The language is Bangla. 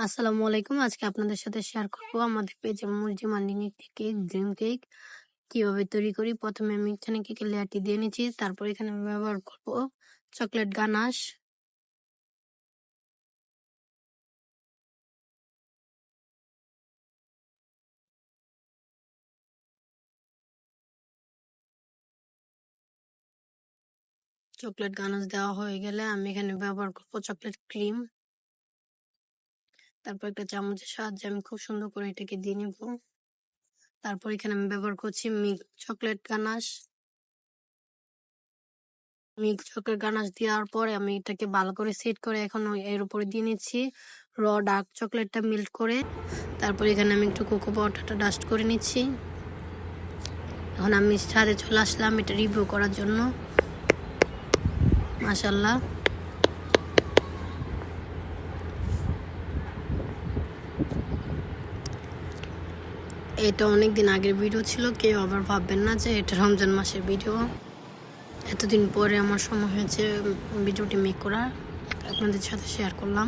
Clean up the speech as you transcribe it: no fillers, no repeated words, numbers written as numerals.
আসসালামু আলাইকুম। আজকে আপনাদের সাথে শেয়ার করব আমাদের পেজে মুরজি মান্ডিনি থেকে ড্রিম কেক কিভাবে তৈরি করি। প্রথমে আমি এখানে কেকের লেয়ারটি দিয়ে নিচ্ছি, তারপর এখানে আমি ব্যবহার করব চকলেট গানাশ। চকলেট গানাশ দেওয়া হয়ে গেলে আমি এখানে ব্যবহার করব চকলেট ক্রিম। তারপর একটা চামচের সাহায্যে আমি খুব সুন্দর করে এটাকে দিয়ে নিব। তারপর এখানে আমি ব্যবহার করছি milk chocolate ganache. Milk chocolate ganache দেওয়ার পরে আমি এটাকে ভালো করে সেট করে এখন এর উপরে দিয়ে নিচ্ছি ডার্ক চকলেটটা মেল্ট করে। তারপর এখানে আমি একটু কোকো পাউডারটা ডাস্ট করে নিচ্ছি। এখন আমি ছাদে চলে আসলাম এটা রিভিউ করার জন্য। মাশাআল্লাহ, এটা অনেক দিন আগের ভিডিও ছিল, কেউ আবার ভাববেন না যে এটা রমজান মাসের ভিডিও। এতদিন পরে আমার সময় হয়েছে ভিডিওটি মেক করার, আপনাদের সাথে শেয়ার করলাম।